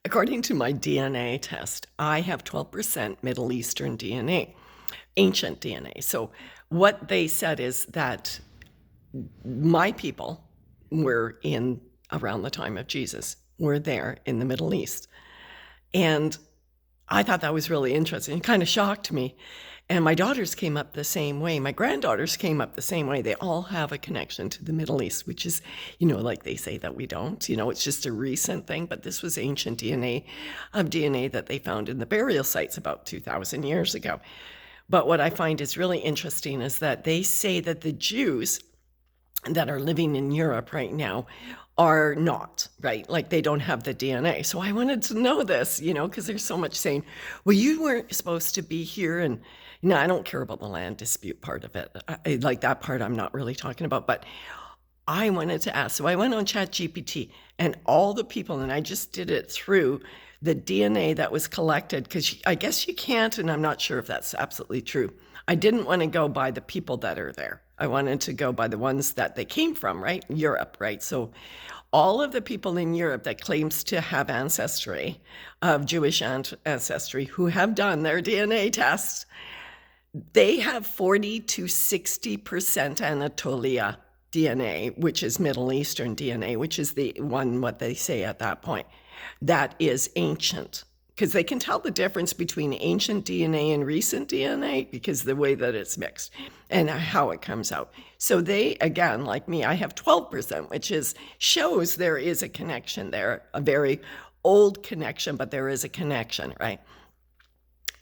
According to my DNA test, I have 12% Middle Eastern DNA, ancient DNA. So what they said is that my people were in around the time of Jesus, were there in the Middle East. And I thought that was really interesting. It kind of shocked me. And my daughters came up the same way. My granddaughters came up the same way. They all have a connection to the Middle East, which is, like they say that we don't. It's just a recent thing. But this was ancient DNA that they found in the burial sites about 2,000 years ago. But what I find is really interesting is that they say that the Jews that are living in Europe right now are not, right? Like they don't have the DNA. So I wanted to know this, because there's so much saying, well, you weren't supposed to be here. And, I don't care about the land dispute part of it. Like that part I'm not really talking about, but I wanted to ask. So I went on ChatGPT and all the people, and I just did it through the DNA that was collected, because I guess you can't, and I'm not sure if that's absolutely true. I didn't want to go by the people that are there. I wanted to go by the ones that they came from, right? Europe, right? So all of the people in Europe that claims to have ancestry, of Jewish ancestry, who have done their DNA tests, they have 40 to 60% Anatolia DNA, which is Middle Eastern DNA, which is the one, what they say at that point, that is ancient. Because they can tell the difference between ancient DNA and recent DNA because the way that it's mixed and how it comes out. So they, again, like me, I have 12%, which shows there is a connection there, a very old connection, but there is a connection, right?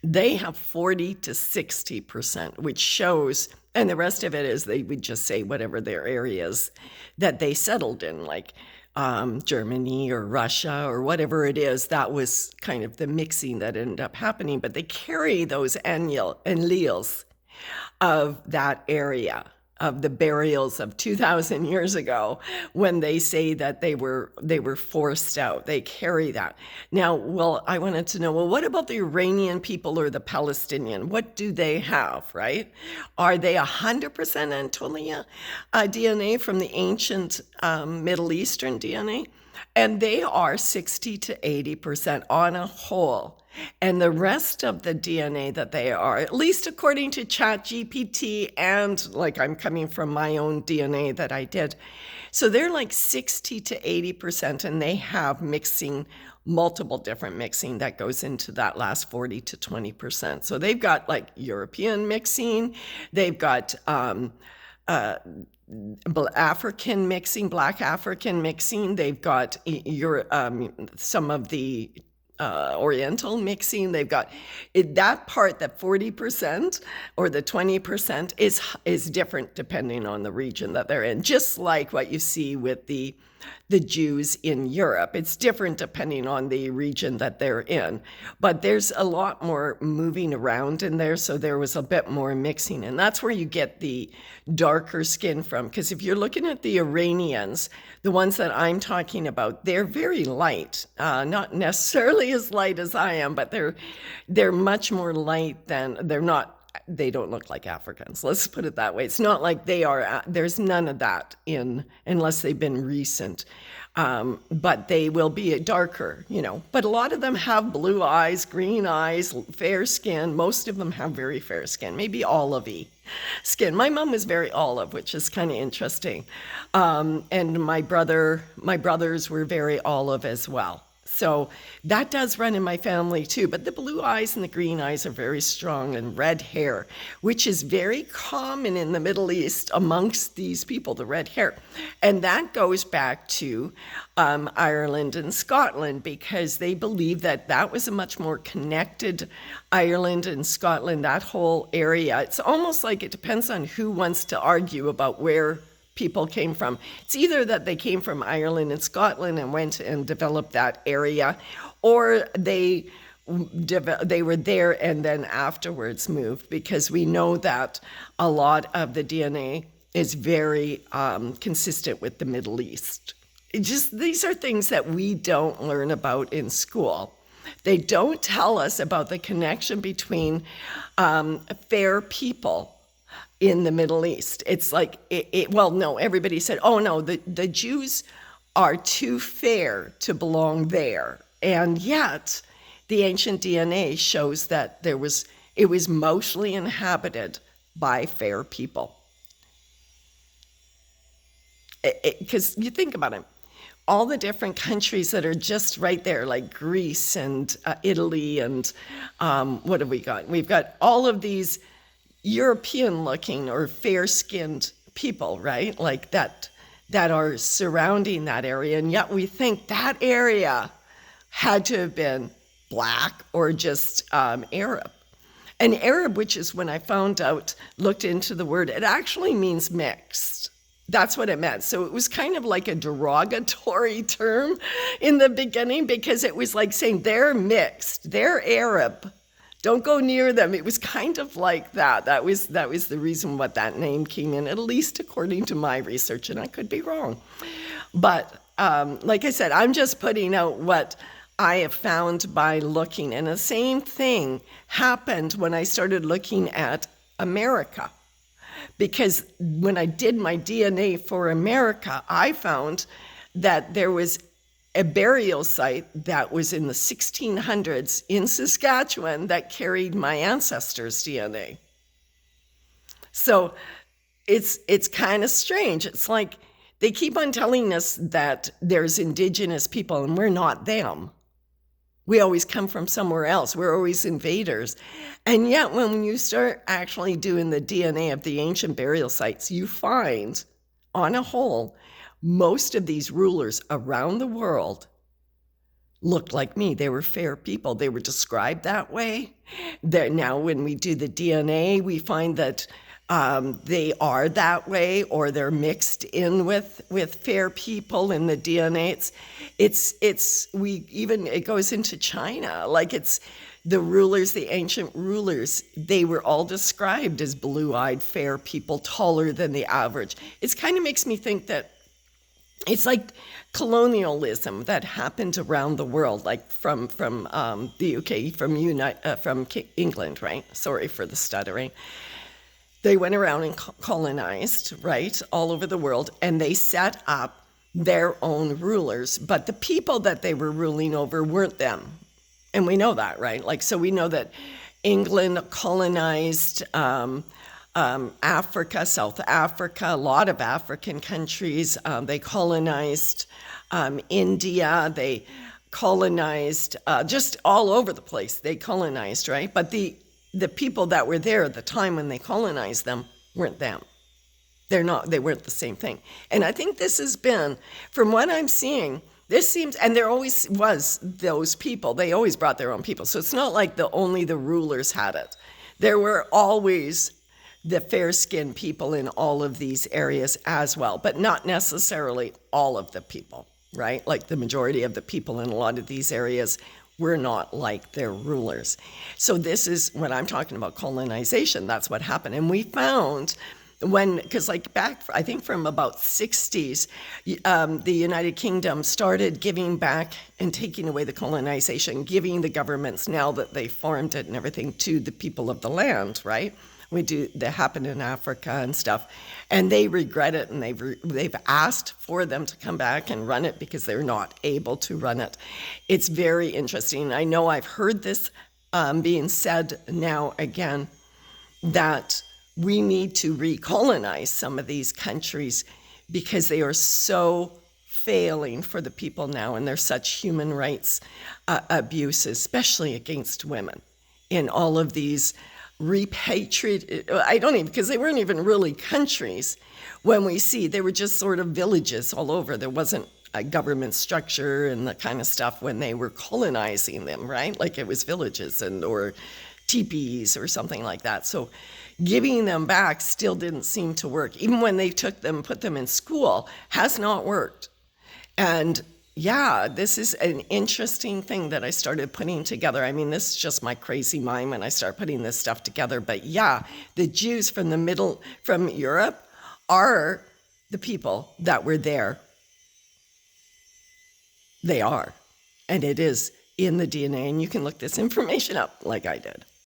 They have 40 to 60%, which shows, and the rest of it is they would just say whatever their areas that they settled in, like Germany or Russia or whatever it is. That was kind of the mixing that ended up happening, but they carry those alleles of that area, of the burials of 2,000 years ago, when they say that they were forced out. They carry that. Now, I wanted to know, what about the Iranian people or the Palestinian? What do they have, right? Are they 100% Anatolia DNA from the ancient Middle Eastern DNA? And they are 60 to 80% on a whole. And the rest of the DNA that they are, at least according to ChatGPT, and like I'm coming from my own DNA that I did. So they're like 60 to 80%, and they have multiple different mixing that goes into that last 40 to 20%. So they've got like European mixing, they've got African mixing, Black African mixing, they've got some of the Oriental mixing. They've got that part, that 40% or the 20% is different depending on the region that they're in. Just like what you see with the Jews in Europe. It's different depending on the region that they're in. But there's a lot more moving around in there, so there was a bit more mixing. And that's where you get the darker skin from. Because if you're looking at the Iranians, the ones that I'm talking about, they're very light. Not necessarily as light as I am, but they're much more light than, they don't look like Africans. Let's put it that way. It's not like they are, there's none of that unless they've been recent. But they will be darker, But a lot of them have blue eyes, green eyes, fair skin. Most of them have very fair skin, maybe olivey skin. My mom was very olive, which is kind of interesting. And my brothers were very olive as well. So that does run in my family too, but the blue eyes and the green eyes are very strong, and red hair, which is very common in the Middle East amongst these people, the red hair. And that goes back to Ireland and Scotland, because they believe that was a much more connected Ireland and Scotland, that whole area. It's almost like it depends on who wants to argue about where people came from. It's either that they came from Ireland and Scotland and went and developed that area, or they were there and then afterwards moved, because we know that a lot of the DNA is very consistent with the Middle East. These are things that we don't learn about in school. They don't tell us about the connection between fair people in the Middle East. It's like, everybody said, oh no, the Jews are too fair to belong there. And yet, the ancient DNA shows that it was mostly inhabited by fair people. Because you think about it, all the different countries that are just right there, like Greece and Italy, and what have we got? We've got all of these European-looking or fair-skinned people, right? Like that are surrounding that area, and yet we think that area had to have been black or just Arab. And Arab, which is when I found out, looked into the word, it actually means mixed. That's what it meant. So it was kind of like a derogatory term in the beginning, because it was like saying they're mixed, they're Arab, don't go near them. It was kind of like that. That was the reason what that name came in, at least according to my research, and I could be wrong. But like I said, I'm just putting out what I have found by looking. And the same thing happened when I started looking at America. Because when I did my DNA for America, I found that there was a burial site that was in the 1600s in Saskatchewan that carried my ancestors' DNA. So it's kind of strange. It's like they keep on telling us that there's indigenous people and we're not them. We always come from somewhere else. We're always invaders. And yet when you start actually doing the DNA of the ancient burial sites, you find, on a whole, most of these rulers around the world looked like me. They were fair people. They were described that way. Now when we do the DNA, we find that they are that way, or they're mixed in with fair people in the DNA. It goes into China. Like it's the rulers, the ancient rulers, they were all described as blue-eyed, fair people, taller than the average. It kind of makes me think that it's like colonialism that happened around the world, like from the UK, from England, right? Sorry for the stuttering. They went around and colonized, right, all over the world, and they set up their own rulers. But the people that they were ruling over weren't them. And we know that, right? Like, so we know that England colonized Africa, South Africa, a lot of African countries. They colonized India. They colonized just all over the place. They colonized, right? But the people that were there at the time when they colonized them weren't them. They weren't the same thing. And I think this has been, from what I'm seeing, this seems, and there always was those people. They always brought their own people. So it's not like only the rulers had it. There were always the fair-skinned people in all of these areas as well, but not necessarily all of the people, right? Like the majority of the people in a lot of these areas were not like their rulers. So this is when I'm talking about colonization. That's what happened. And we found because like back, I think from about 60s, the United Kingdom started giving back and taking away the colonization, giving the governments, now that they formed it and everything, to the people of the land, right? That happened in Africa and stuff. And they regret it, and they've asked for them to come back and run it because they're not able to run it. It's very interesting. I know I've heard this being said now again, that we need to recolonize some of these countries because they are so failing for the people now, and there's such human rights abuses, especially against women, in all of these repatriated, because they weren't even really countries. When we see, they were just sort of villages all over. There wasn't a government structure and the kind of stuff when they were colonizing them, right? Like it was villages or teepees or something like that. So giving them back still didn't seem to work. Even when they put them in school, has not worked. And yeah, this is an interesting thing that I started putting together. I mean, this is just my crazy mind when I start putting this stuff together. But yeah, the Jews from Europe are the people that were there. They are. And it is in the DNA. And you can look this information up like I did.